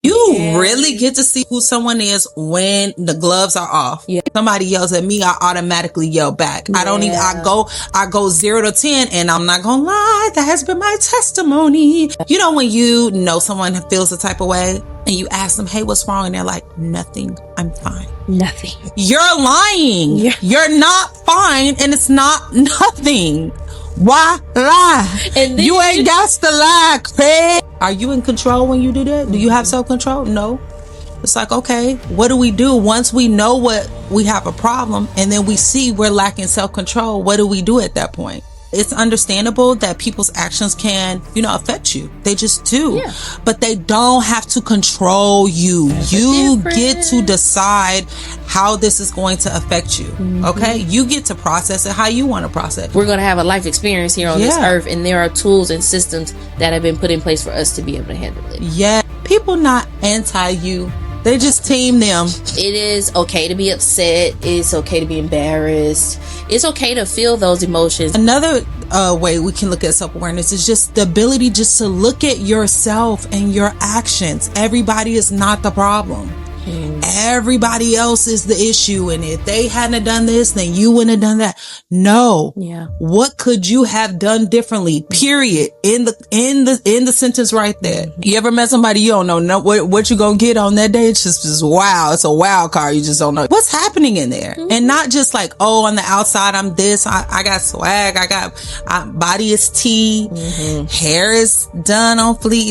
You really get to see who someone is when the gloves are off. Yeah. Somebody yells at me, I automatically yell back. Yeah. I go 0 to 10, and I'm not gonna lie, that has been my testimony. You know, when you know someone feels the type of way and you ask them, hey, what's wrong? And they're like, nothing, I'm fine. Nothing. You're lying. Yeah. You're not fine, and it's not nothing. Why lie? And you ain't got to lie, Craig. Are you in control when you do that? Do you have self-control? No. It's like, okay, what do we do once we know what we have a problem and then we see we're lacking self-control? What do we do at that point? It's understandable that people's actions can, affect you. They just do. Yeah. But they don't have to control you. You get to decide how this is going to affect you. Mm-hmm. Okay? You get to process it how you want to process it. We're going to have a life experience here on this earth, and there are tools and systems that have been put in place for us to be able to handle it. Yeah. People not anti you. They just team them. It is okay to be upset. It's okay to be embarrassed. It's okay to feel those emotions. Another way we can look at self-awareness is just the ability just to look at yourself and your actions. Everybody is not the problem. Everybody else is the issue, and if they hadn't done this, then you wouldn't have done that. No. Yeah. What could you have done differently? Period. In the sentence right there. You ever met somebody you don't know what you gonna get on that day? It's just wow. It's a wild card. You just don't know what's happening in there. Mm-hmm. And not just like, oh, on the outside I'm this. I got swag. Body is tea. Mm-hmm. Hair is done on fleek.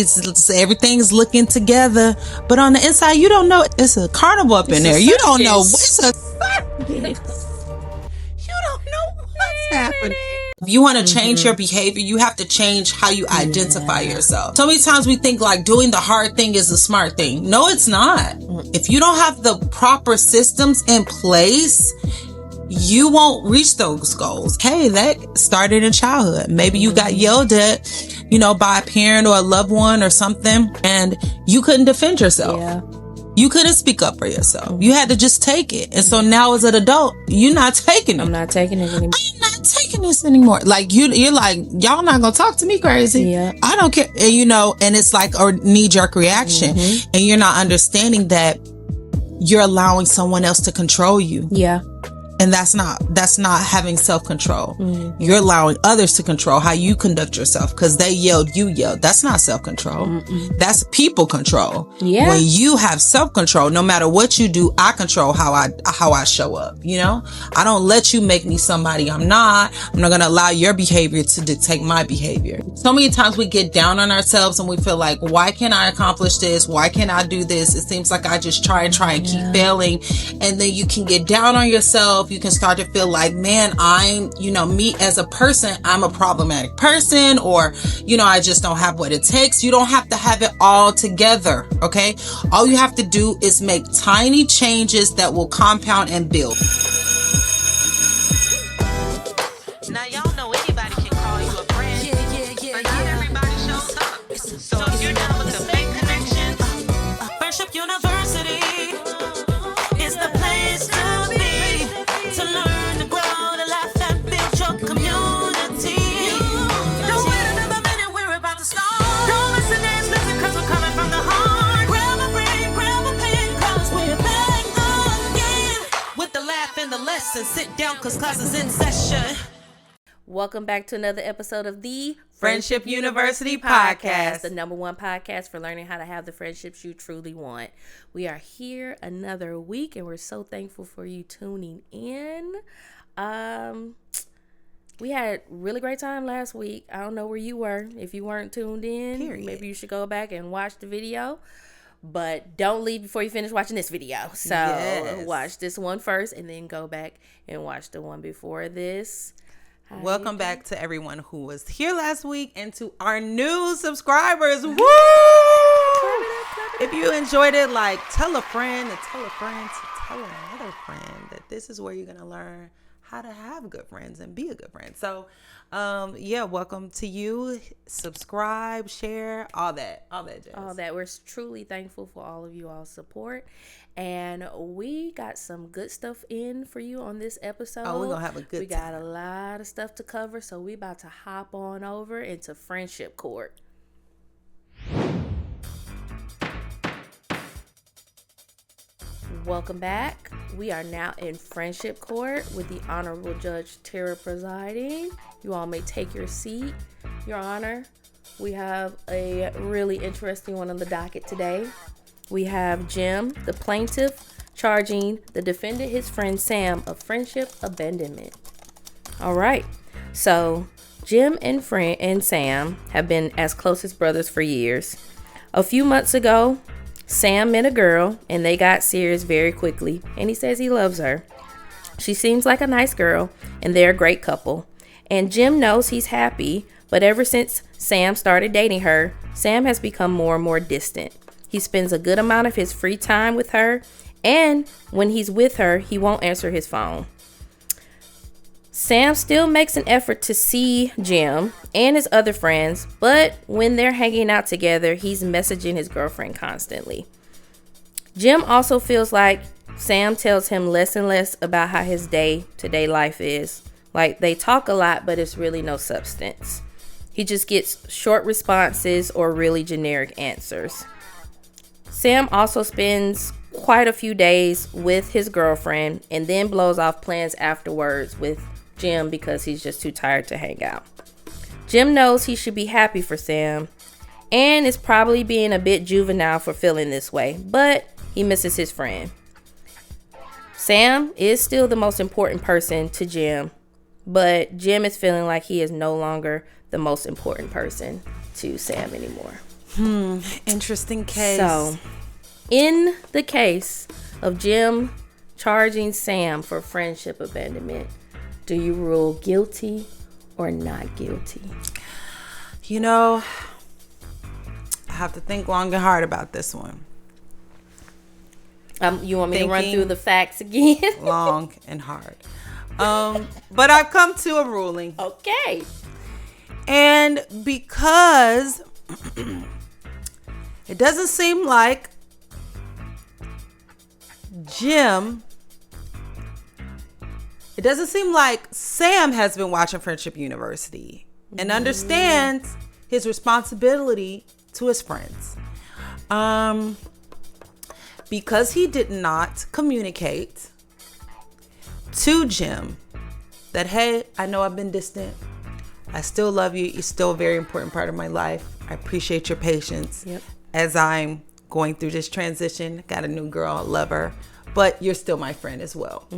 Everything's looking together. But on the inside, you don't know. It's a carnival up in there. You don't know. It's a circus. You don't know what's happening. If you want to change your behavior, you have to change how you identify yourself. So many times we think like doing the hard thing is a smart thing. No, it's not. If you don't have the proper systems in place, you won't reach those goals. Hey, that started in childhood. Maybe you got yelled at, by a parent or a loved one or something, and you couldn't defend yourself. Yeah. You couldn't speak up for yourself. You had to just take it. And so now as an adult, you're not taking it. I'm not taking it anymore. I'm not taking this anymore. Like you're like, y'all not gonna talk to me crazy. Yeah. I don't care. And and it's like a knee-jerk reaction. Mm-hmm. And you're not understanding that you're allowing someone else to control you. Yeah. And that's not having self-control. Mm-hmm. You're allowing others to control how you conduct yourself because they yelled, you yelled. That's not self-control. Mm-mm. That's people control. Yeah. When you have self-control, no matter what you do, I control how I show up. I don't let you make me somebody I'm not. I'm not going to allow your behavior to dictate my behavior. So many times we get down on ourselves and we feel like, why can't I accomplish this? Why can't I do this? It seems like I just try and keep failing. And then you can get down on yourself. You can start to feel like, man, I'm, me as a person, I'm a problematic person, or, I just don't have what it takes. You don't have to have it all together. Okay. All you have to do is make tiny changes that will compound and build. Now, y'all know anybody can call you a friend. But not everybody shows up. So if you're down with the fake connection, Friendship University is the place to be. To learn, to grow, to laugh and build your community. Don't wait another minute, we're about to start. Don't listen cause we're coming from the heart. Grab a break, grab a pen, cause we're back again. With the laugh and the lesson, sit down cause class is in session. Welcome back to another episode of the Friendship University Podcast. The number one podcast for learning how to have the friendships you truly want. We are here another week, and we're so thankful for you tuning in. We had a really great time last week. I don't know where you were. If you weren't tuned in, maybe you should go back and watch the video. But don't leave before you finish watching this video. So watch this one first, and then go back and watch the one before this. Welcome back to everyone who was here last week and to our new subscribers. Woo! If you enjoyed it, tell a friend to tell a friend to tell another friend that this is where you're going to learn how to have good friends and be a good friend. So, welcome to you. Subscribe, share, all that jazz. All that. We're truly thankful for all of you all's support. And we got some good stuff in for you on this episode. Oh, we're going to have a good time. We got a lot of stuff to cover, so we about to hop on over into Friendship Court. Welcome back. We are now in friendship court with the Honorable Judge Tarrah presiding. You all may take your seat. Your Honor, we have a really interesting one on the docket today. We have Jim, the plaintiff, charging the defendant, his friend Sam, of friendship abandonment. All right. So Jim and Sam have been as close as brothers for years. A few months ago, Sam met a girl and they got serious very quickly, and he says he loves her. She seems like a nice girl and they're a great couple. And Jim knows he's happy, but ever since Sam started dating her, Sam has become more and more distant. He spends a good amount of his free time with her, and when he's with her, he won't answer his phone. Sam still makes an effort to see Jim and his other friends, but when they're hanging out together, he's messaging his girlfriend constantly. Jim also feels like Sam tells him less and less about how his day-to-day life is. Like, they talk a lot, but it's really no substance. He just gets short responses or really generic answers. Sam also spends quite a few days with his girlfriend and then blows off plans afterwards with Jim because he's just too tired to hang out. Jim knows he should be happy for Sam and is probably being a bit juvenile for feeling this way, but he misses his friend. Sam is still the most important person to Jim, but Jim is feeling like he is no longer the most important person to Sam anymore. Interesting case. So, in the case of Jim charging Sam for friendship abandonment, do you rule guilty or not guilty? You know, I have to think long and hard about this one. You want me to run through the facts again? Long and hard. But I've come to a ruling. Okay. And because it doesn't seem like Sam has been watching Friendship University and understands his responsibility to his friends. Because he did not communicate to Jim that, hey, I know I've been distant. I still love you. You're still a very important part of my life. I appreciate your patience as I'm going through this transition. Got a new girl, I love her. But you're still my friend as well.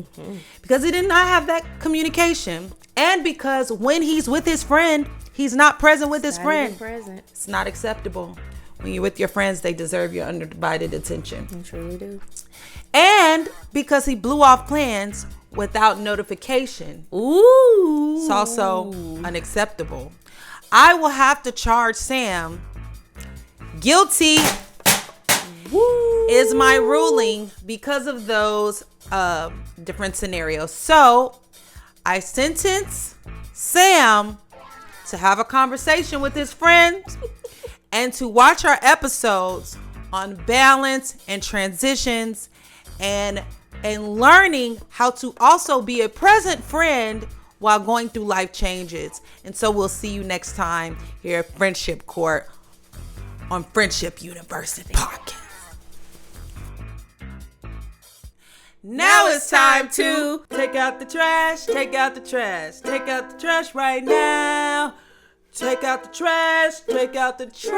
Because he did not have that communication. And because when he's with his friend, he's not present with his friend. It's not acceptable. When you're with your friends, they deserve your undivided attention. They truly do. And because he blew off plans without notification. Ooh. It's also unacceptable. I will have to charge Sam guilty. Woo. Is my ruling because of those different scenarios. So I sentence Sam to have a conversation with his friends and to watch our episodes on balance and transitions and learning how to also be a present friend while going through life changes. And so we'll see you next time here at Friendship Court on Friendship University Podcast. Now it's time to take out the trash, take out the trash, take out the trash right now. Take out the trash, take out the trash.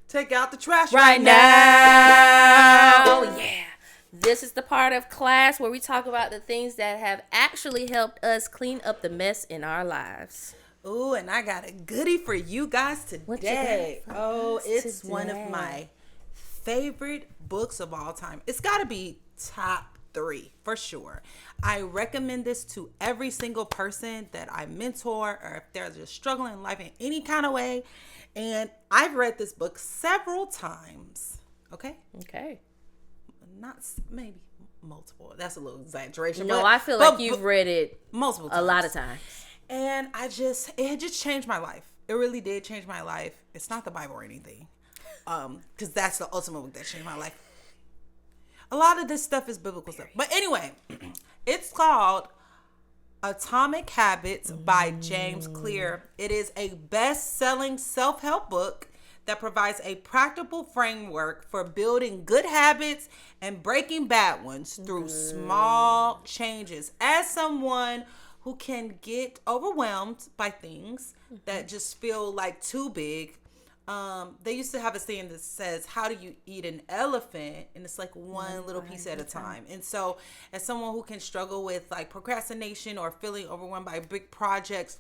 Take out the trash right now. Oh, yeah. This is the part of class where we talk about the things that have actually helped us clean up the mess in our lives. Ooh, and I got a goodie for you guys today. It's one of my favorite books of all time. It's got to be top 3 for sure. I recommend this to every single person that I mentor, or if they're just struggling in life in any kind of way. And I've read this book several times. Okay. Not maybe multiple. That's a little exaggeration. No, I feel like you've read it multiple times. A lot of times. And it just changed my life. It really did change my life. It's not the Bible or anything. Because that's the ultimate book that changed my life. A lot of this stuff is biblical stuff. But anyway, it's called Atomic Habits by James Clear. It is a best-selling self-help book that provides a practical framework for building good habits and breaking bad ones through small changes. As someone who can get overwhelmed by things that just feel like too big, they used to have a saying that says, how do you eat an elephant? And it's like one little piece at a time. And so as someone who can struggle with like procrastination or feeling overwhelmed by big projects,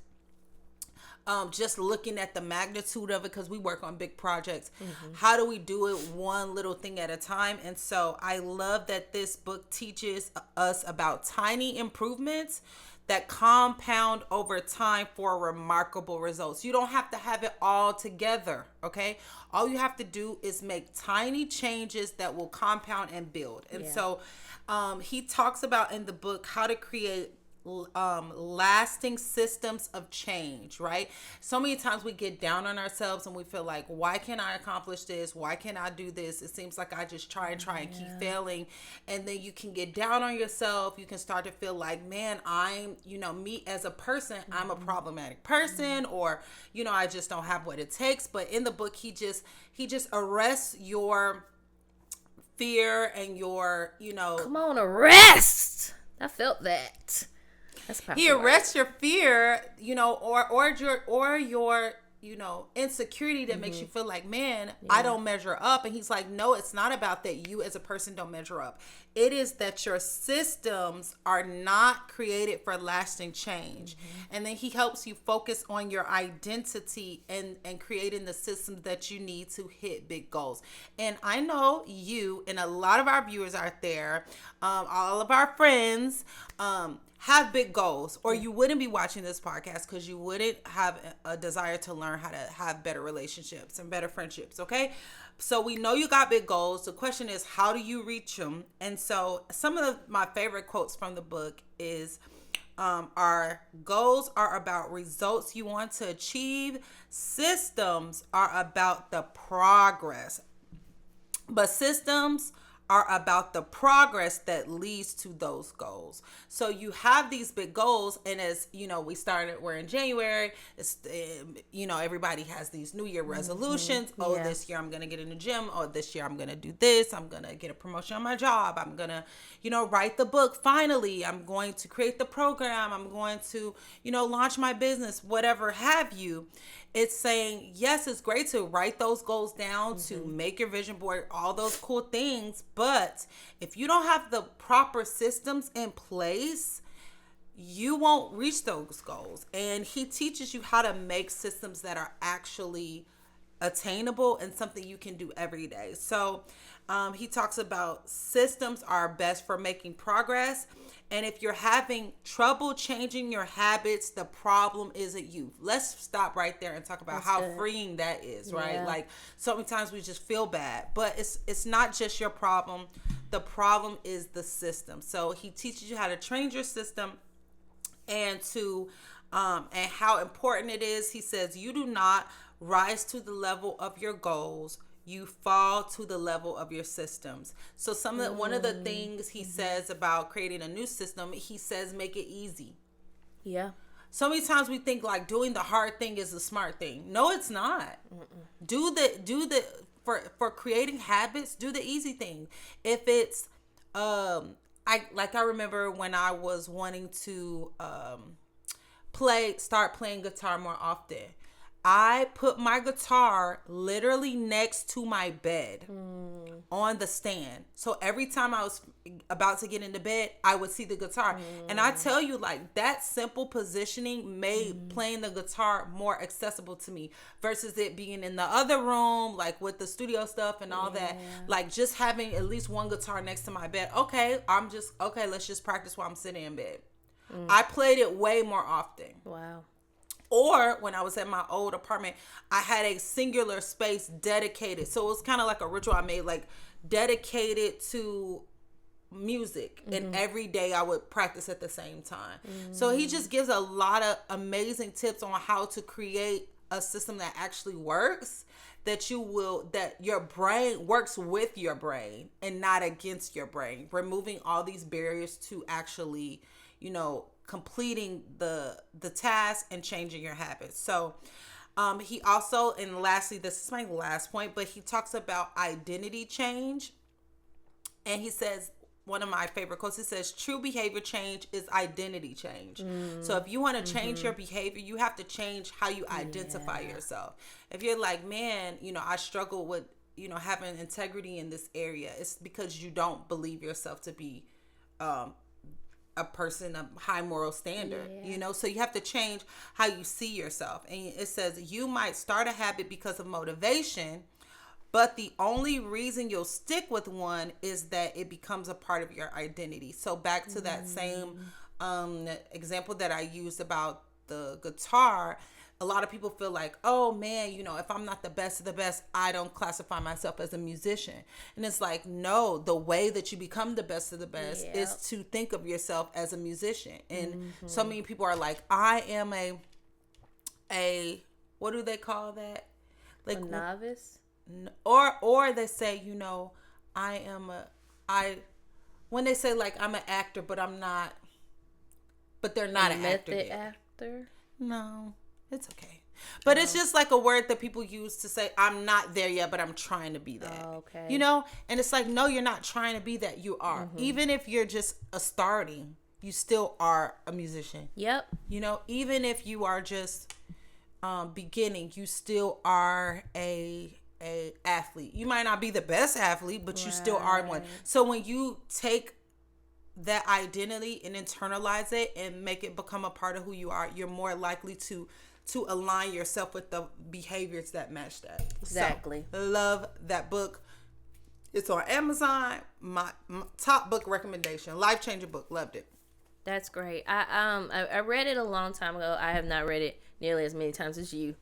just looking at the magnitude of it, because we work on big projects, how do we do it one little thing at a time? And so I love that this book teaches us about tiny improvements that compound over time for remarkable results. You don't have to have it all together, okay? All you have to do is make tiny changes that will compound and build. And so he talks about in the book how to create lasting systems of change, right? So many times we get down on ourselves and we feel like, why can't I accomplish this? Why can't I do this? It seems like I just try and keep failing. And then you can get down on yourself. You can start to feel like, man, I'm, me as a person, I'm a problematic person, or, I just don't have what it takes. But in the book, he just arrests your fear and your, Come on, arrest. I felt that. He arrests your fear, or your, insecurity that makes you feel like, man, I don't measure up. And he's like, no, it's not about that you as a person don't measure up. It is that your systems are not created for lasting change. And then he helps you focus on your identity and creating the systems that you need to hit big goals. And I know you and a lot of our viewers out there, all of our friends, have big goals, or you wouldn't be watching this podcast because you wouldn't have a desire to learn how to have better relationships and better friendships, okay? So we know you got big goals. The question is, how do you reach them? And so some of my favorite quotes from the book is, our goals are about results you want to achieve. Systems are about the progress. But systems are about the progress that leads to those goals. So you have these big goals, and as we're in January, it's, everybody has these New Year resolutions. This year I'm gonna get in the gym. This year I'm gonna do this. I'm gonna get a promotion on my job. I'm gonna write the book finally. I'm going to create the program. I'm going to launch my business, whatever have you. It's saying, yes, it's great to write those goals down, to make your vision board, all those cool things. But if you don't have the proper systems in place, you won't reach those goals. And he teaches you how to make systems that are actually attainable and something you can do every day. So he talks about systems are best for making progress. And if you're having trouble changing your habits, the problem isn't you. Let's stop right there and talk about how freeing that is, right? Like, so many times we just feel bad, but it's not just your problem. The problem is the system. So he teaches you how to train your system and how important it is. He says, you do not rise to the level of your goals. You fall to the level of your systems. So one of the things he says about creating a new system, he says, make it easy. Yeah. So many times we think like doing the hard thing is the smart thing. No, it's not. For creating habits, do the easy thing. If it's, I remember when I was wanting to start playing guitar more often. I put my guitar literally next to my bed on the stand. So every time I was about to get into bed, I would see the guitar. And I tell you, like, that simple positioning made playing the guitar more accessible to me versus it being in the other room, like with the studio stuff and all that. Like, just having at least one guitar next to my bed. Okay, let's just practice while I'm sitting in bed. I played it way more often. Wow. Or when I was at my old apartment, I had a singular space dedicated. So it was kind of like a ritual I made, like dedicated to music. And every day I would practice at the same time. So he just gives a lot of amazing tips on how to create a system that actually works, that your brain works with your brain and not against your brain, removing all these barriers to actually, completing the task and changing your habits. So He also, and lastly, this is my last point, but he talks about identity change. And he says, one of my favorite quotes, he says, true behavior change is identity change. So if you want to change your behavior, you have to change how you identify yourself. If you're like, man, I struggle with, having integrity in this area, it's because you don't believe yourself to be a person of high moral standard, so you have to change how you see yourself. And it says you might start a habit because of motivation, but the only reason you'll stick with one is that it becomes a part of your identity. So back to that same example that I used about the guitar, a lot of people feel like, oh man, if I'm not the best of the best, I don't classify myself as a musician. And it's like, no, the way that you become the best of the best is to think of yourself as a musician. And so many people are like, I am a what do they call that? Like a novice? Or they say, when they say like I'm an actor, but I'm not, but they're not an actor yet. Actor? No. It's okay. But it's just like a word that people use to say, I'm not there yet, but I'm trying to be that. Okay. And it's like, no, you're not trying to be that. You are. Even if you're just a starting, you still are a musician. Yep. Even if you are just beginning, you still are a athlete. You might not be the best athlete, but you still are one. So when you take that identity and internalize it and make it become a part of who you are, you're more likely to align yourself with the behaviors that match that. Exactly. So, love that book. It's on Amazon. My top book recommendation. Life-changing book. Loved it. That's great. I read it a long time ago. I have not read it nearly as many times as you.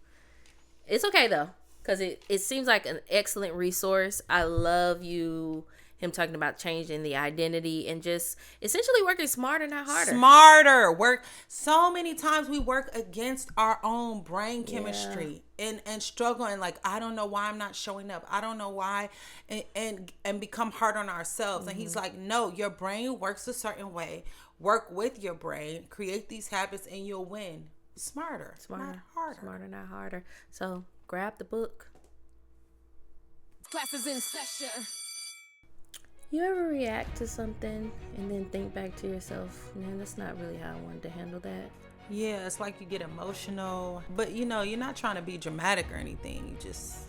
It's okay though, because it seems like an excellent resource. I love him talking about changing the identity and just essentially working smarter, not harder. Smarter. Work. So many times we work against our own brain chemistry and struggle and like, I don't know why I'm not showing up. I don't know why, and become hard on ourselves. And he's like, no, your brain works a certain way. Work with your brain, create these habits, and you'll win. Smarter, not harder. Smarter, not harder. So grab the book. Classes in session. You ever react to something and then think back to yourself, man, that's not really how I wanted to handle that? Yeah, it's like you get emotional, but you're not trying to be dramatic or anything. You just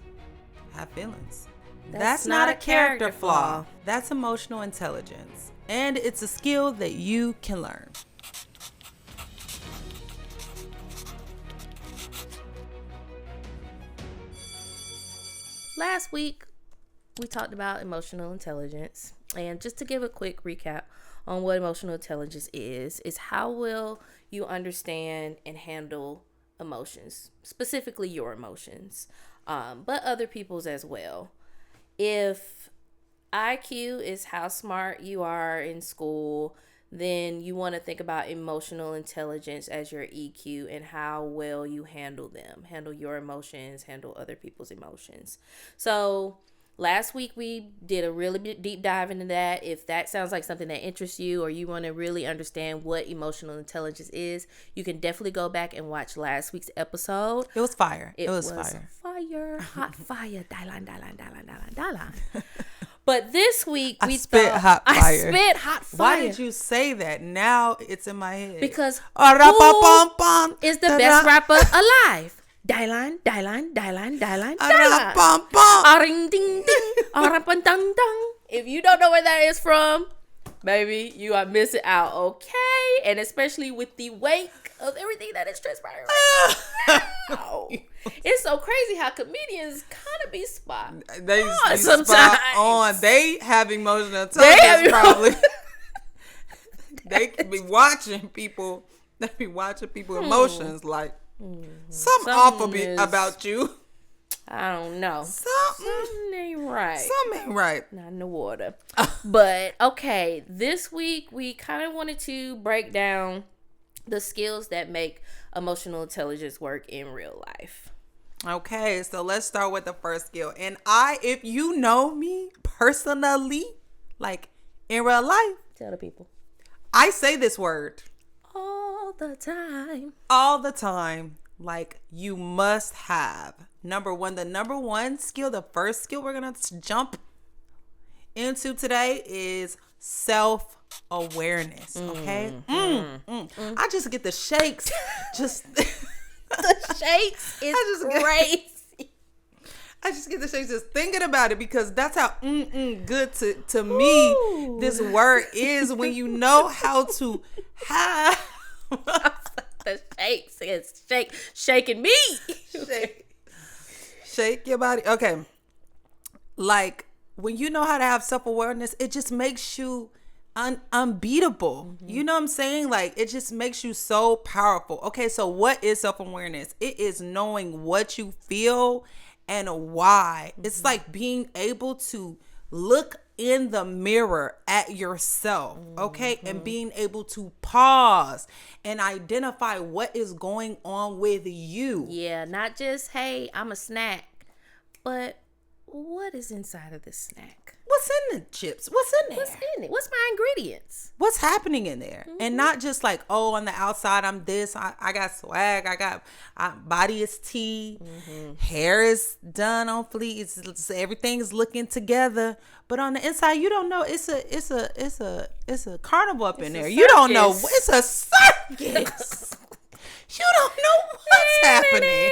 have feelings. That's not a character flaw. That's emotional intelligence. And it's a skill that you can learn. Last week, we talked about emotional intelligence. And just to give a quick recap on what emotional intelligence is how well you understand and handle emotions, specifically your emotions, but other people's as well. If IQ is how smart you are in school, then you want to think about emotional intelligence as your EQ and how well you handle your emotions, handle other people's emotions. So last week we did a really deep dive into that. If that sounds like something that interests you or you want to really understand what emotional intelligence is, you can definitely go back and watch last week's episode. It was fire. It was fire. Hot fire. Dalan. But this week I spit hot fire. Why did you say that? Now it's in my head. Because who is the best rapper alive? Dylan. Ring ding ding. If you don't know where that is from, baby, you are missing out, okay? And especially with the wake of everything that is transpiring now. It's so crazy how comedians kind of be spot They on sometimes. Spot on. They have emotional intelligence probably. They could be watching people. They be watching people emotions like something awful about you. I don't know. Something ain't right. Something ain't right. Not in the water. But okay, this week we kind of wanted to break down the skills that make emotional intelligence work in real life. Okay, so let's start with the first skill. And if you know me personally, like in real life, tell the people. I say this word all the time. like you must have. Number one skill, the first skill we're going to jump into today is self-awareness. Okay. I just get the shakes. Just the shakes is crazy. I just get the shakes just thinking about it, because that's how good to me this word is, when you know how to have the shakes is shaking me. Shake your body. Okay. Like, when you know how to have self-awareness, it just makes you unbeatable. You know what I'm saying? Like, it just makes you so powerful. Okay, so what is self-awareness? It is knowing what you feel and why. It's like being able to look in the mirror at yourself, okay? And being able to pause and identify what is going on with you. Yeah, not just, hey, I'm a snack, but what is inside of this snack? What's in the chips? What's in there? What's in it? What's my ingredients? What's happening in there? And not just like, oh, on the outside, I'm this. I got swag. Body is tea. Hair is done on fleek. Everything's looking together. But on the inside, you don't know. It's a carnival up in there. You don't know. It's a circus. You don't know what's happening.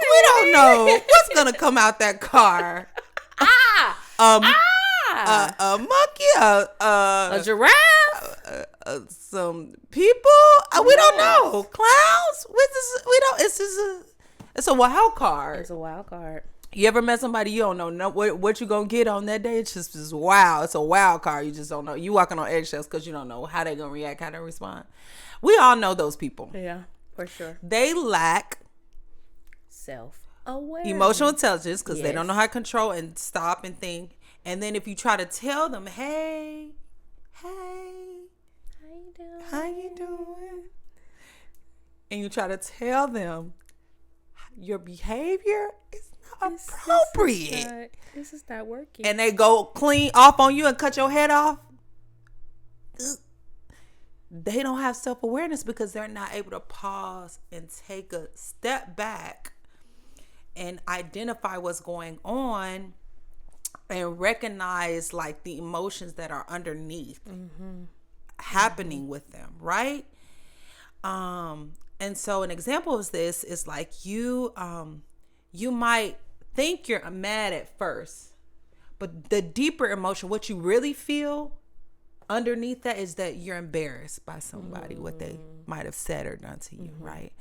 We don't know what's gonna come out that car. A monkey, a giraffe, some people. We don't know. Clowns. We don't. It's a wild card. It's a wild card. You ever met somebody you don't know what you gonna get on that day? It's just wow. It's a wild card. You just don't know. You walking on eggshells because you don't know how they gonna react, how they respond. We all know those people. Yeah, for sure. They lack self-awareness, emotional intelligence, because they don't know how to control and stop and think. And then if you try to tell them, hey, how you doing? And you try to tell them your behavior is not appropriate. This is not working. And they go clean off on you and cut your head off. They don't have self-awareness because they're not able to pause and take a step back and identify what's going on and recognize like the emotions that are underneath happening with them, right? And so an example of this is like you might think you're mad at first, but the deeper emotion, what you really feel underneath that, is that you're embarrassed by somebody, what they might have said or done to you, right?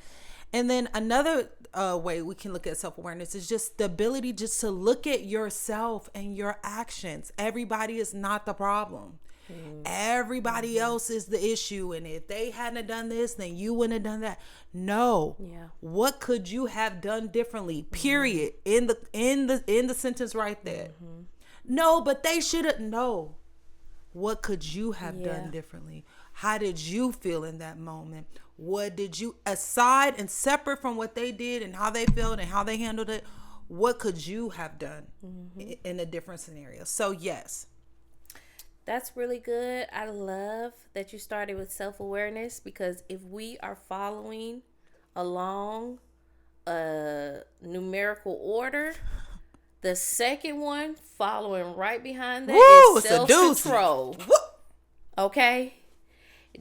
And then another way we can look at self-awareness is just the ability just to look at yourself and your actions. Everybody is not the problem. Everybody else is the issue, and if they hadn't done this, then you wouldn't have done that. No. Yeah. What could you have done differently? Period. In the sentence right there. No, but they should have. No. What could you have done differently? How did you feel in that moment? What did you, aside and separate from what they did and how they felt and how they handled it, what could you have done in a different scenario? So yes. That's really good. I love that you started with self-awareness, because if we are following along a numerical order, the second one following right behind that is self-control. Okay?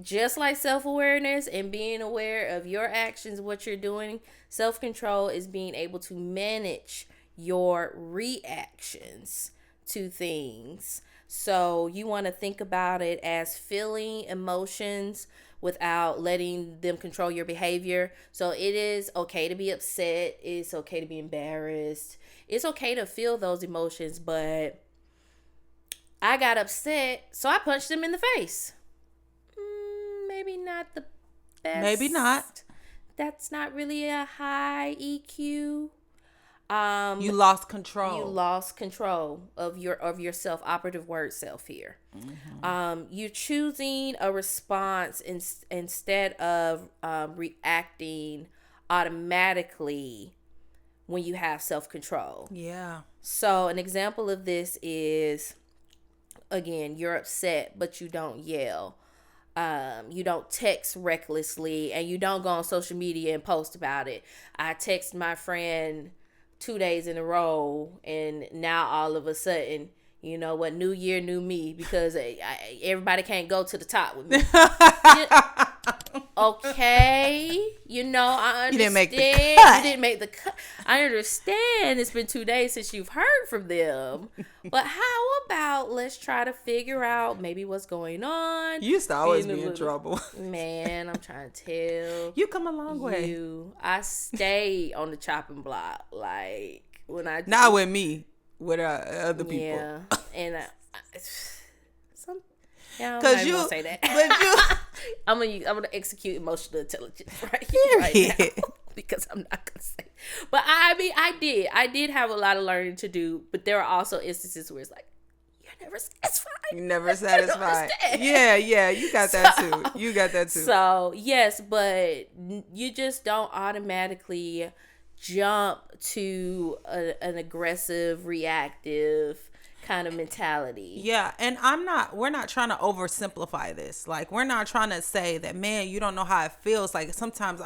Just like self-awareness and being aware of your actions, what you're doing, self-control is being able to manage your reactions to things. So you want to think about it as feeling emotions without letting them control your behavior. So it is okay to be upset. It's okay to be embarrassed. It's okay to feel those emotions, but I got upset, so I punched him in the face. Maybe not the best. Maybe not. That's not really a high EQ. You lost control. You lost control of yourself. Operative word self here. You're choosing a response instead of reacting automatically when you have self-control. Yeah. So an example of this is, again, you're upset, but you don't yell. You don't text recklessly, and you don't go on social media and post about it. I text my friend 2 days in a row, and now all of a sudden, you know what, new year, new me, because everybody can't go to the top with me. Okay, you know, I understand. You didn't make the cut. You didn't make the cut. I understand it's been 2 days since you've heard from them. But how about let's try to figure out maybe what's going on. You used to always be in trouble. Man, I'm trying to tell. You come a long way. I stay on the chopping block. Like, when I... Not with me. With other people. Yeah. And I'm not even gonna say that. But I'm gonna execute emotional intelligence right now because I'm not gonna say. But I mean, I did have a lot of learning to do. But there are also instances where it's like, you're never satisfied. You're never satisfied. Yeah, you got that too. You got that too. So yes, but you just don't automatically jump to an aggressive, reactive kind of mentality. Yeah, and we're not trying to oversimplify this. Like, we're not trying to say that, man, you don't know how it feels. Like, sometimes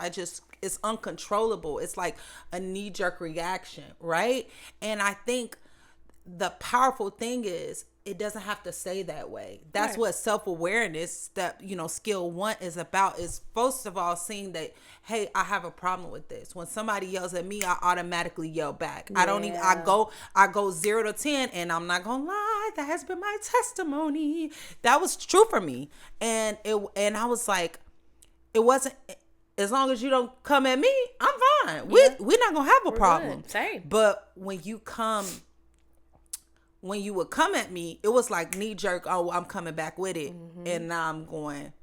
it's uncontrollable. It's like a knee-jerk reaction, right? And I think the powerful thing is, it doesn't have to stay that way. That's right. What self-awareness, that, skill 1 is about, is first of all seeing that, hey, I have a problem with this. When somebody yells at me, I automatically yell back. Yeah. I go 0 to 10, and I'm not gonna lie, that has been my testimony. That was true for me. And I was like, it wasn't, as long as you don't come at me, I'm fine. Yeah. We're not gonna have a problem. Same. But when you would come at me, it was like knee jerk. Oh, I'm coming back with it, and now I'm gonna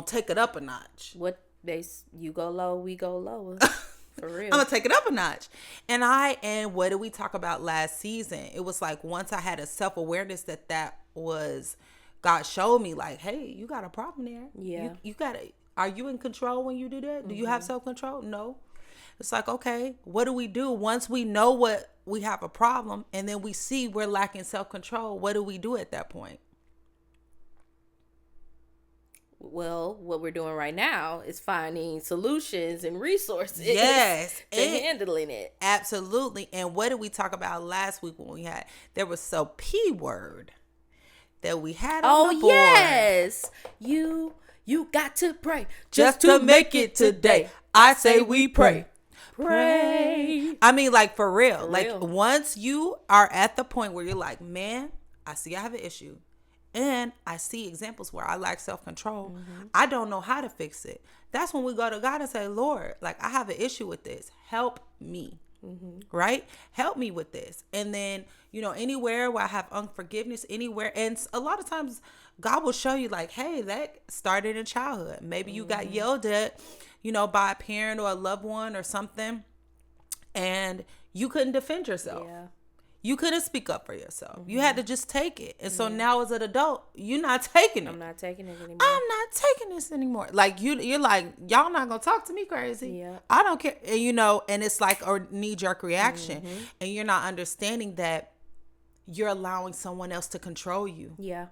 take it up a notch. You go low, we go lower. For real, I'm gonna take it up a notch. And what did we talk about last season? It was like, once I had a self-awareness that was, God showed me, like, hey, you got a problem there. Yeah, you gotta. Are you in control when you do that? Do you have self-control? No. It's like, okay, what do we do once we know what we have a problem, and then we see we're lacking self-control? What do we do at that point? Well, what we're doing right now is finding solutions and resources. Yes. And handling it. Absolutely. And what did we talk about last week when there was so P word that we had on the board? Oh, yes. You got to pray just to make it today. I say we pray. Pray. I mean, like, for real. Like, once you are at the point where you're like, man, I see I have an issue, and I see examples where I lack self-control. I don't know how to fix it. That's when we go to God and say, Lord, like, I have an issue with this. Help me. Right? Help me with this. And then, anywhere where I have unforgiveness, anywhere. And a lot of times God will show you, like, hey, that started in childhood. Maybe you got yelled at, by a parent or a loved one or something, and you couldn't defend yourself. Yeah. You couldn't speak up for yourself. You had to just take it. And so now as an adult, you're not taking it. I'm not taking it anymore. I'm not taking this anymore. Like, you're like, y'all not going to talk to me crazy. Yeah. I don't care. And, and it's like a knee-jerk reaction. And you're not understanding that you're allowing someone else to control you. Yeah.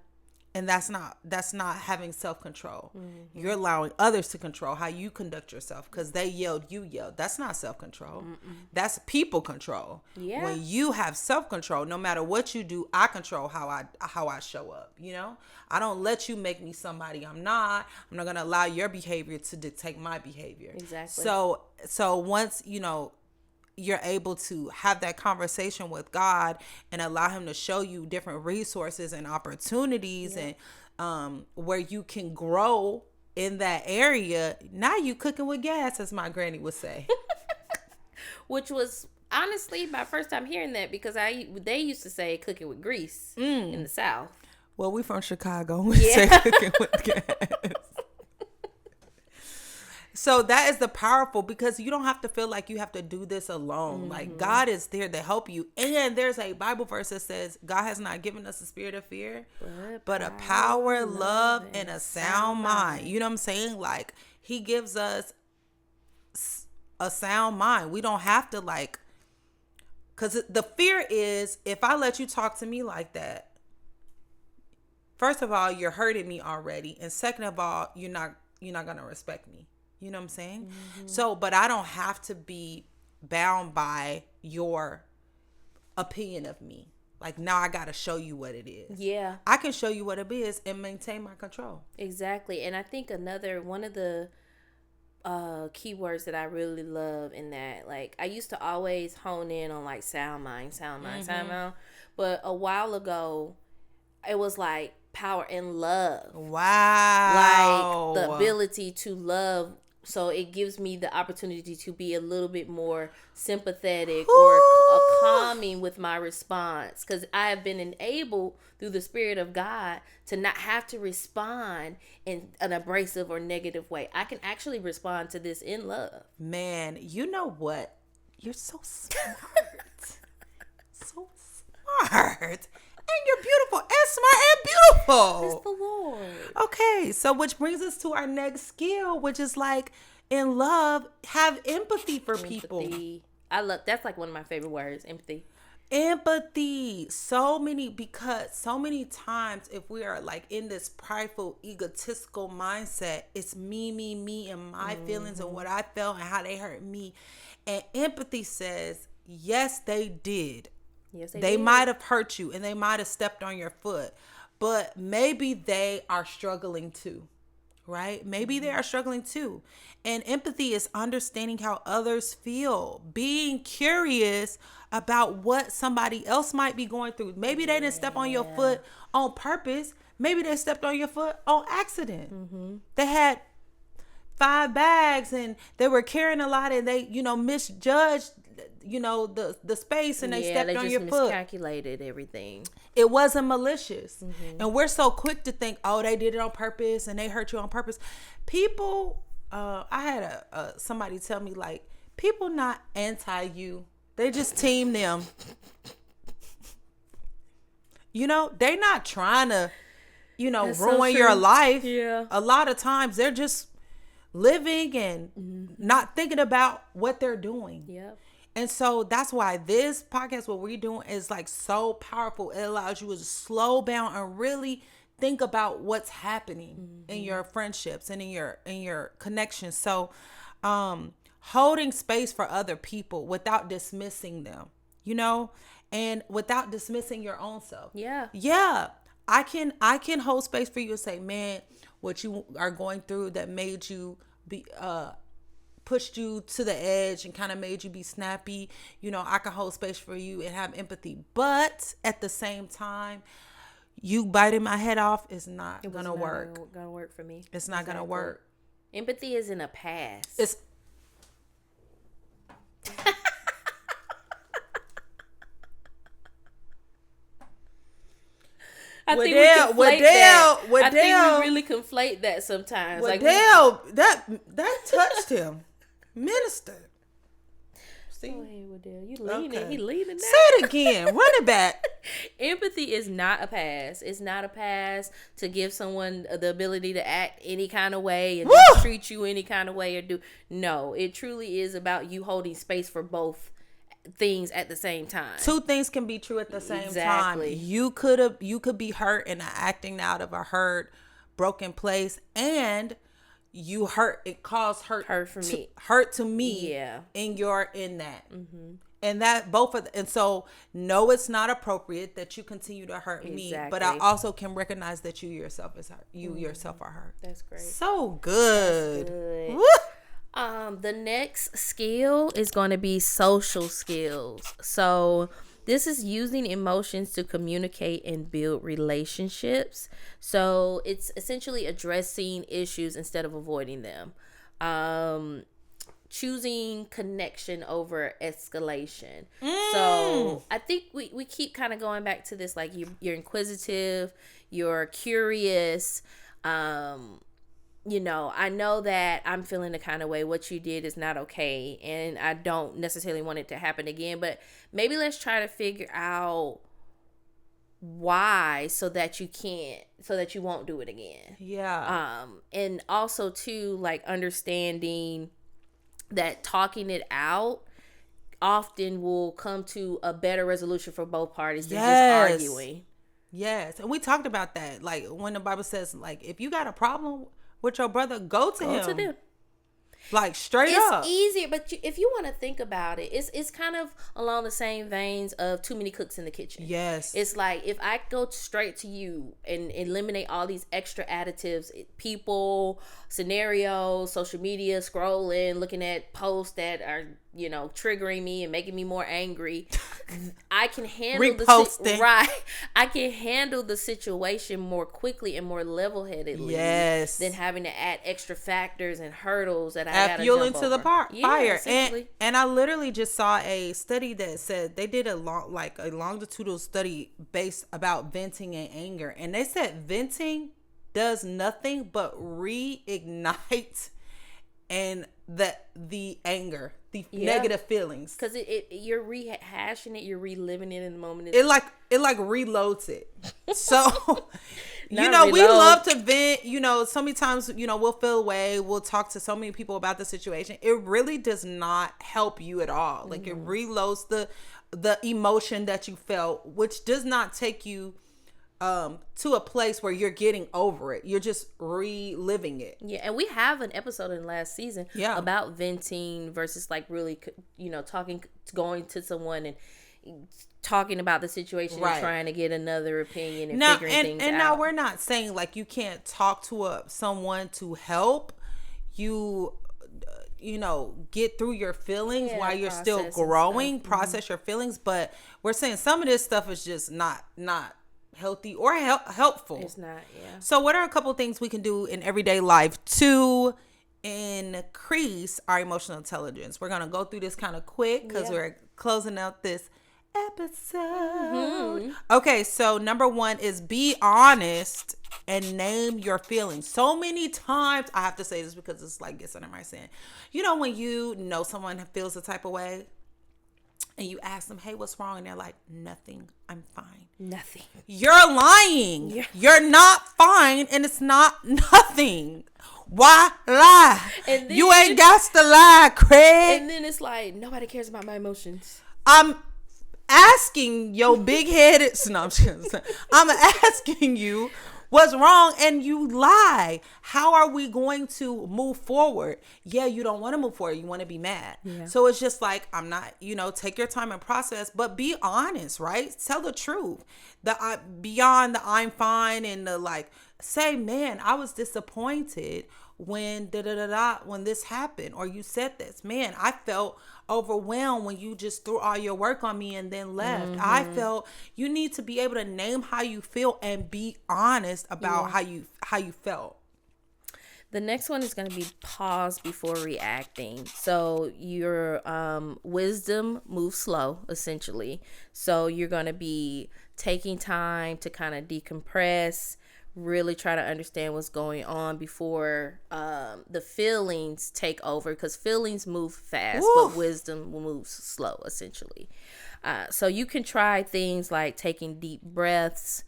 And that's not having self-control. You're allowing others to control how you conduct yourself, because they yelled, you yelled. That's not self-control. That's people control. Yeah. When you have self-control, no matter what you do, I control how I show up. I don't let you make me somebody I'm not. I'm not going to allow your behavior to dictate my behavior. Exactly. So once, you're able to have that conversation with God and allow him to show you different resources and opportunities and where you can grow in that area. Now you cooking with gas, as my granny would say. Which was honestly my first time hearing that, because they used to say cooking with grease in the South. Well, we from Chicago. We say cooking with gas. So that is the powerful, because you don't have to feel like you have to do this alone. Like, God is there to help you. And there's a Bible verse that says God has not given us a spirit of fear, but a power, love, and a sound mind. You know what I'm saying? Like, he gives us a sound mind. We don't have to, like, because the fear is, if I let you talk to me like that, first of all, you're hurting me already. And second of all, you're not going to respect me. You know what I'm saying? So, but I don't have to be bound by your opinion of me. Like, now I got to show you what it is. Yeah. I can show you what it is and maintain my control. Exactly. And I think one of the keywords that I really love in that, like, I used to always hone in on like sound mind. But a while ago, it was like power and love. Wow. Like the ability to love. So it gives me the opportunity to be a little bit more sympathetic or calming with my response. Because I have been enabled through the Spirit of God to not have to respond in an abrasive or negative way. I can actually respond to this in love. Man, you know what? You're so smart. So smart. And you're beautiful and smart and beautiful. It's the Lord. Okay, so which brings us to our next skill, which is like, in love, have empathy for people. I love, that's like one of my favorite words, empathy. Empathy. So many times if we are like in this prideful, egotistical mindset, it's me, and my feelings and what I felt and how they hurt me. And empathy says, yes, they did. Yes, they might have hurt you and they might have stepped on your foot, but maybe they are struggling too, right? Maybe they are struggling too. And empathy is understanding how others feel, being curious about what somebody else might be going through. Maybe they didn't step on your foot on purpose. Maybe they stepped on your foot on accident. They had 5 bags and they were carrying a lot and they, misjudged the space and they stepped on your foot. They just miscalculated everything. It wasn't malicious. And we're so quick to think, oh, they did it on purpose and they hurt you on purpose. People, I had somebody tell me, like, people not anti you. They just team them. They're not trying to, That's ruin so your true. life. Yeah. A lot of times they're just living and not thinking about what they're doing. Yep. And so that's why this podcast, what we're doing, is like so powerful. It allows you to slow down and really think about what's happening in your friendships and in your connections. So holding space for other people without dismissing them, and without dismissing your own self. Yeah. Yeah. I can hold space for you and say, man, what you are going through that made you be pushed you to the edge and kind of made you be snappy. I can hold space for you and have empathy. But at the same time, you biting my head off is not going to work. It's not going to work for me. It's not going to work. Empathy isn't a pass. It's I think we really conflate that sometimes. Waddell, that touched him. Minister. See? Oh, hey, Waddell, you leaning. Okay. He leaning now. Say it again. Run it back. Empathy is not a pass. It's not a pass to give someone the ability to act any kind of way and treat you any kind of way or do. No, it truly is about you holding space for both things at the same time. 2 things can be true at the same time. You could be hurt and acting out of a hurt, broken place, and you hurt. It caused hurt to me. Yeah. In that. And that and so no, it's not appropriate that you continue to hurt me, but I also can recognize that you yourself is hurt. You yourself are hurt. That's great. So good. Woo! The next skill is going to be social skills. So this is using emotions to communicate and build relationships. So it's essentially addressing issues instead of avoiding them. Choosing connection over escalation. So I think we keep kind of going back to this, like you're inquisitive, you're curious, I know that I'm feeling the kind of way. What you did is not okay, and I don't necessarily want it to happen again, but maybe let's try to figure out why so that you won't do it again. Yeah. And also too, like understanding that talking it out often will come to a better resolution for both parties than just arguing. Yes. And we talked about that. Like when the Bible says, like, if you got a problem with your brother, go to him. Like straight up. It's easier, but if you want to think about it, it's kind of along the same veins of too many cooks in the kitchen. Yes. It's like if I go straight to you and eliminate all these extra additives, people, scenarios, social media, scrolling, looking at posts that are, you know, triggering me and making me more angry, I can handle I can handle the situation more quickly and more level-headedly than having to add extra factors and hurdles that I gotta fuel jump into over. the fire. Essentially. And I literally just saw a study that said they did a longitudinal study based about venting and anger, and they said venting does nothing but reignite and the anger, the negative feelings, because you're rehashing it, you're reliving it in the moment. It reloads it. So you know, we love to vent. You know, so many times, you know, we'll feel away, we'll talk to so many people about the situation. It really does not help you at all. Like it reloads the emotion that you felt, which does not take you to a place where you're getting over it. You're just reliving it. Yeah, and we have an episode in last season about venting versus like really, you know, going to someone and talking about the situation and trying to get another opinion and figuring things out. And now we're not saying like you can't talk to someone to help you, you know, get through your feelings while you're still growing, process your feelings. But we're saying some of this stuff is just not healthy or helpful. It's not, So what are a couple of things we can do in everyday life to increase our emotional intelligence? We're going to go through this kind of quick because we're closing out this episode. Okay, so number 1 is be honest and name your feelings. So many times, I have to say this because it's like gets under my skin. You know, when you know someone feels a type of way, and you ask them, hey, what's wrong? And they're like, nothing. I'm fine. Nothing. You're lying. Yeah. You're not fine, and it's not nothing. Why lie? And then, you ain't got to lie, Craig. And then it's like, nobody cares about my emotions. I'm asking your big-headed... No, I'm asking you what's wrong, and you lie. How are we going to move forward? Yeah, you don't want to move forward. You want to be mad. Yeah. So it's just like, I'm not, you know, take your time and process, but be honest, right? Tell the truth. Beyond the I'm fine and the like, say, man, I was disappointed when when this happened, or you said this. Man, I felt overwhelmed when you just threw all your work on me and then left. I felt. You need to be able to name how you feel and be honest about how you felt. The next one is going to be pause before reacting. So your wisdom moves slow, essentially. So you're going to be taking time to kind of decompress, really try to understand what's going on before the feelings take over, because feelings move fast, but wisdom moves slow, essentially. So you can try things like taking deep breaths,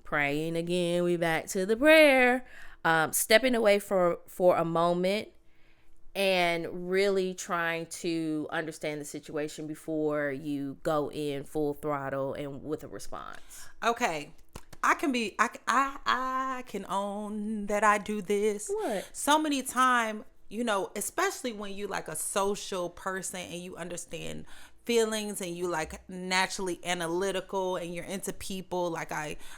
praying again. We back to the prayer. Stepping away for a moment and really trying to understand the situation before you go in full throttle and with a response. Okay. I can own that I do this. What? So many times, you know, especially when you like a social person and you understand feelings and you like naturally analytical and you're into people, like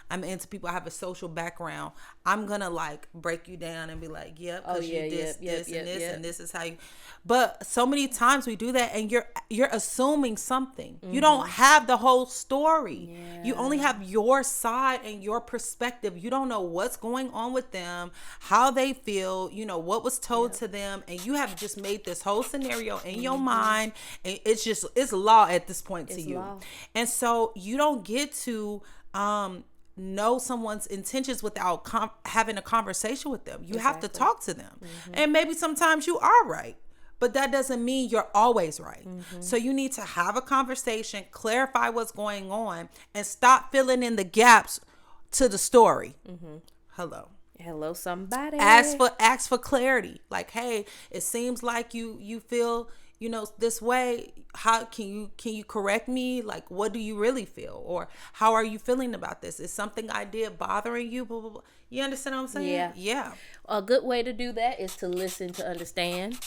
I'm into people, I have a social background, I'm gonna like break you down and be like, yep, because you this and this is how you. But so many times we do that and you're assuming something. You don't have the whole story. You only have your side and your perspective. You don't know what's going on with them, how they feel, you know, what was told to them, and you have just made this whole scenario in your mind, and it's law at this point to you. Law. And so you don't get to know someone's intentions without having a conversation with them. You have to talk to them. And maybe sometimes you are right, but that doesn't mean you're always right. So you need to have a conversation, clarify what's going on, and stop filling in the gaps to the story. Hello, somebody. Ask for clarity. Like, hey, it seems like you feel, this way, how can you correct me? Like, what do you really feel? Or how are you feeling about this? Is something I did bothering you? Blah, blah, blah. You understand what I'm saying? Yeah. A good way to do that is to listen to understand.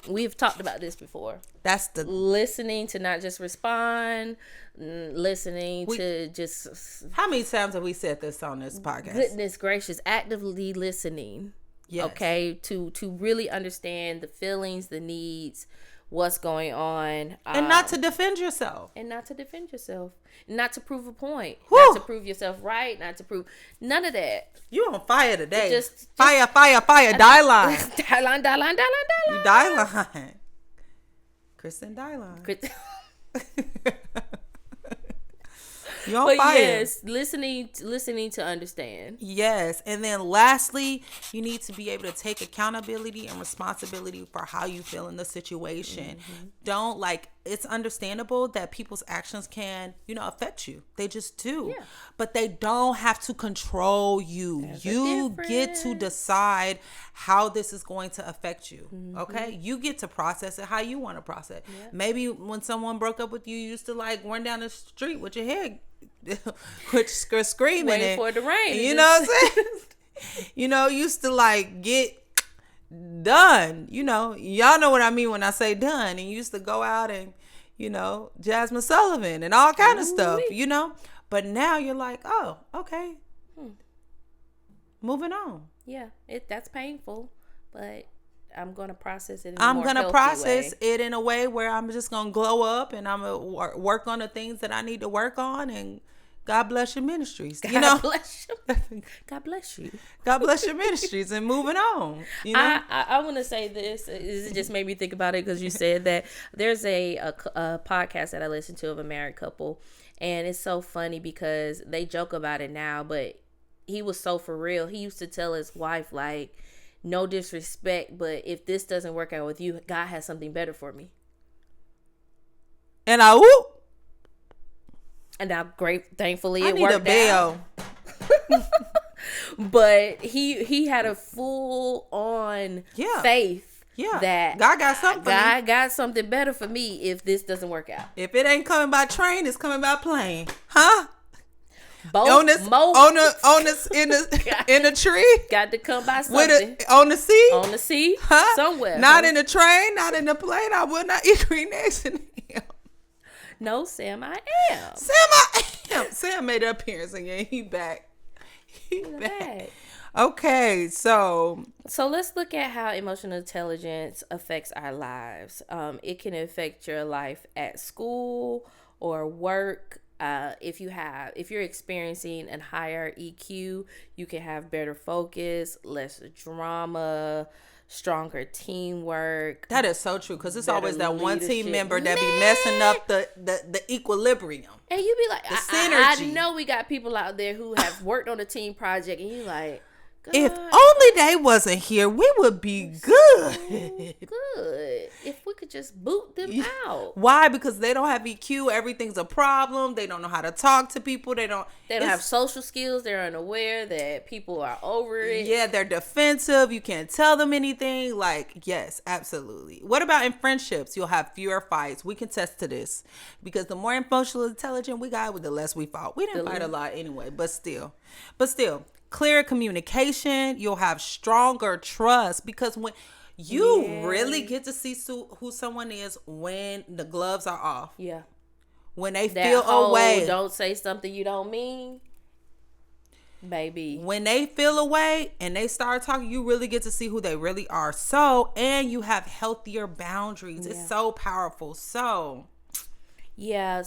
We've talked about this before. That's the listening, to not just respond, listening to just. How many times have we said this on this podcast? Goodness gracious, actively listening. Yes. Okay, to really understand the feelings, the needs, what's going on, and not to defend yourself, not to prove a point. Whew. Not to prove yourself right, not to prove none of that. You on fire today. Just fire die line. Die line. You die line. Christan die line. You on fire. Yes, listening to understand. Yes, and then lastly, you need to be able to take accountability and responsibility for how you feel in the situation. Don't it's understandable that people's actions can, affect you. They just do. Yeah. But they don't have to control you. You get to decide how this is going to affect you. Okay? You get to process it how you want to process it. Yeah. Maybe when someone broke up with you, you used to run down the street with your head screaming, waiting for it to rain. You know what I'm saying? Used to get done. Y'all know what I mean when I say done. And used to go out and, Jasmine Sullivan and all kind of stuff, But now you're like, oh, okay. Moving on. Yeah, that's painful, but I'm going to process it in a way where I'm just going to glow up and I'm going to work on the things that I need to work on, and God bless your ministries. God bless you. God bless you. God bless your ministries and moving on. I want to say this. It just made me think about it because you said that. There's a podcast that I listen to of a married couple, and it's so funny because they joke about it now, but he was so for real. He used to tell his wife, no disrespect, but if this doesn't work out with you, God has something better for me. And now, thankfully, it worked out. But he had a full on faith that God got something better for me if this doesn't work out. If it ain't coming by train, it's coming by plane, huh? Both, on this in the tree. Got to come by something. On the sea. On the sea. Huh? Somewhere. Not in the train. Not in the plane. I will not eat green eggs in him. No, Sam, I am. Sam made an appearance again. He back. He back. Okay, so let's look at how emotional intelligence affects our lives. It can affect your life at school or work. If you're experiencing a higher EQ, you can have better focus, less drama, stronger teamwork. That is so true, because it's always that one team member that be messing up the equilibrium. And you be like, I know we got people out there who have worked on a team project, and you like, God, if only they wasn't here, we would be good. Good. If we could just boot them out. Why? Because they don't have EQ. Everything's a problem. They don't know how to talk to people. They don't have social skills. They're unaware that people are over it. Yeah, they're defensive. You can't tell them anything. Yes, absolutely. What about in friendships? You'll have fewer fights. We can test to this, because the more emotional intelligent we got, the less we fought. We didn't fight a lot anyway, but still. Clear communication, you'll have stronger trust, because when you really get to see who someone is when the gloves are off. Yeah. When they feel away. Don't say something you don't mean. Baby. When they feel away and they start talking, you really get to see who they really are. And you have healthier boundaries. Yeah. It's so powerful. So I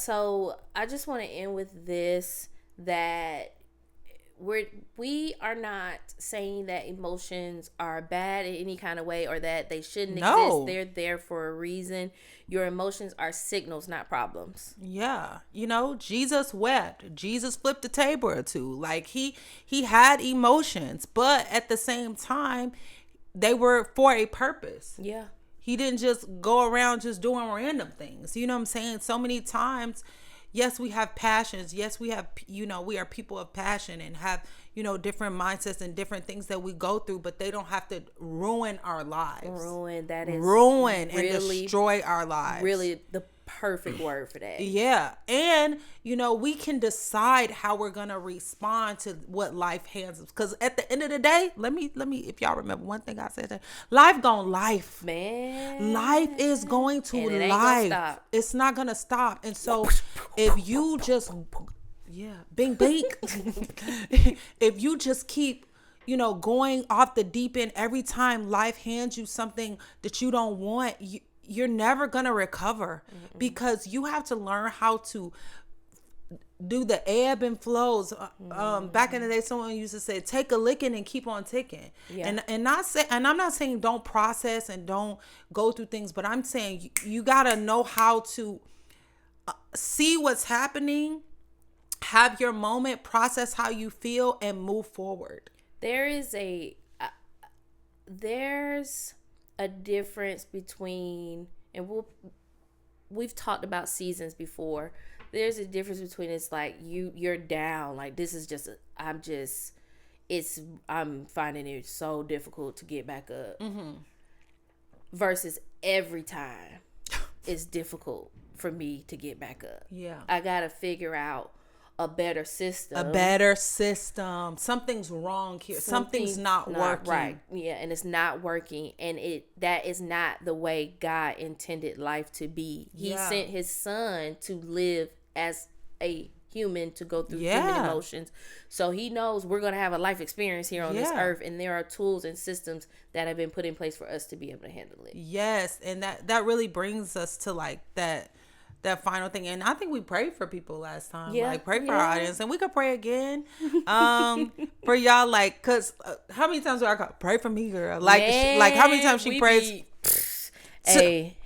just want to end with this, that we are not saying that emotions are bad in any kind of way or that they shouldn't exist. They're there for a reason. Your emotions are signals, not problems. Yeah. Jesus wept. Jesus flipped a table or two. He had emotions, but at the same time, they were for a purpose. Yeah. He didn't just go around just doing random things. You know what I'm saying? So many times, yes, we have passions. Yes, we have, we are people of passion and have, different mindsets and different things that we go through, but they don't have to ruin our lives. Ruin and destroy our lives. Really the perfect word for that. Yeah. And, we can decide how we're going to respond to what life hands us. Because at the end of the day, let me, if y'all remember one thing I said, that life gonna life. Man. Life is going to and it life. Ain't gonna stop. It's not going to stop. And so if you just, bing, bing. If you just keep, going off the deep end every time life hands you something that you don't want, you're never going to recover. Mm-mm. Because you have to learn how to do the ebb and flows. Back in the day, someone used to say, take a licking and keep on ticking. Yeah. And I'm not saying don't process and don't go through things, but I'm saying you got to know how to see what's happening, have your moment, process how you feel, and move forward. There's a difference between, and we've talked about seasons before. There's a difference between, it's like you're down, like this is just I'm finding it so difficult to get back up. Mm-hmm. Versus every time it's difficult for me to get back up. Yeah, I gotta figure out a better system. Something's wrong here. Something's not working. Right. Yeah, and it's not working. And that is not the way God intended life to be. He sent his son to live as a human, to go through human emotions. So he knows we're going to have a life experience here on this earth, and there are tools and systems that have been put in place for us to be able to handle it. Yes, and that really brings us to like that final thing. And I think we prayed for people last time. Pray for our audience, and we could pray again for y'all, like, because how many times do I call, pray for me, girl? Like, how many times she prays? Hey,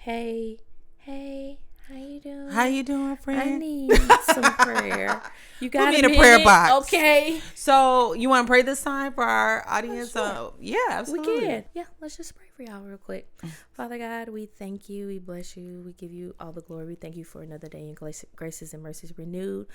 how you doing, friend? I need some prayer. You got a prayer box. Okay. So you want to pray this time for our audience? Sure. Yeah, absolutely. We can. Yeah, let's just pray for y'all real quick. Father God, we thank you. We bless you. We give you all the glory. We thank you for another day in graces and mercies renewed.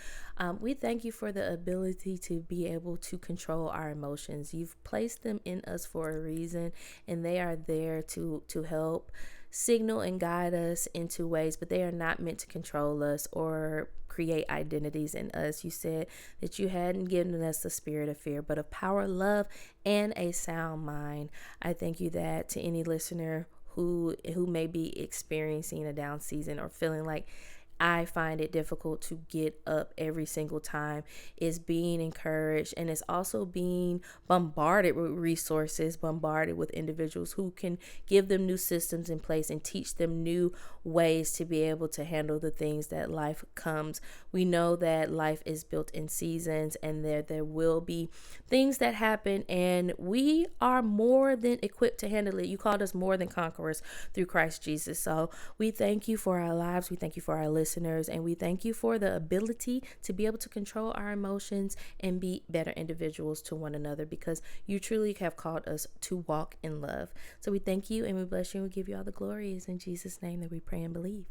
We thank you for the ability to be able to control our emotions. You've placed them in us for a reason, and they are there to help signal and guide us into ways, but they are not meant to control us or create identities in us. You said that you hadn't given us the spirit of fear, but of power, love, and a sound mind. I thank you that to any listener who may be experiencing a down season or feeling like I find it difficult to get up every single time, is being encouraged, and it's also being bombarded with resources, bombarded with individuals who can give them new systems in place and teach them new ways to be able to handle the things that life comes. We know that life is built in seasons, and there will be things that happen, and we are more than equipped to handle it. You called us more than conquerors through Christ Jesus. So we thank you for our lives. We thank you for our listeners, and we thank you for the ability to be able to control our emotions and be better individuals to one another, because you truly have called us to walk in love. So we thank you and we bless you and we give you all the glory. It's in Jesus' name that we pray and believe.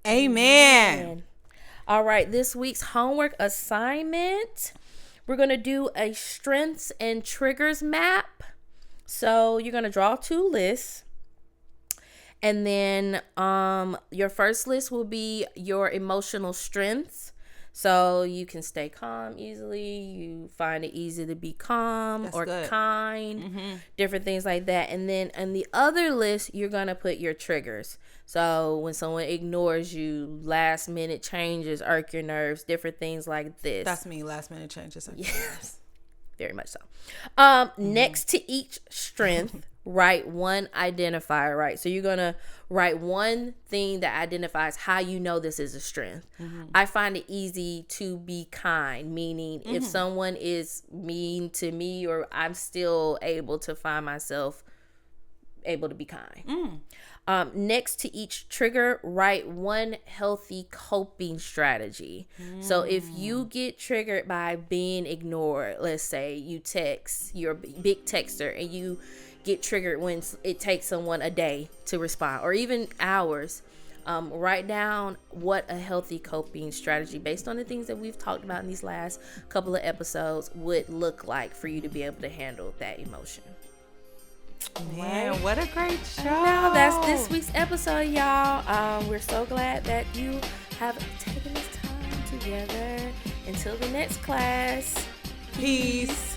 Amen. All right, this week's homework assignment, we're going to do a strengths and triggers map. So you're going to draw 2 lists. And then your first list will be your emotional strengths. So you can stay calm easily. You find it easy to be calm or kind, different things like that. And then on the other list, you're going to put your triggers. So when someone ignores you, last minute changes irk your nerves, different things like this. That's me, last minute changes irk your nerves. Very much so. Next to each strength, write one identifier, right? So you're going to write one thing that identifies how you know this is a strength. I find it easy to be kind, meaning if someone is mean to me, or I'm still able to find myself able to be kind. Next to each trigger, write one healthy coping strategy. So if you get triggered by being ignored, let's say you text, you're a big texter, and you get triggered when it takes someone a day to respond or even hours, Write down what a healthy coping strategy, based on the things that we've talked about in these last couple of episodes, would look like for you to be able to handle that emotion. Man, what a great show. Now that's this week's episode, y'all. We're so glad that you have taken this time together. Until the next class, Peace.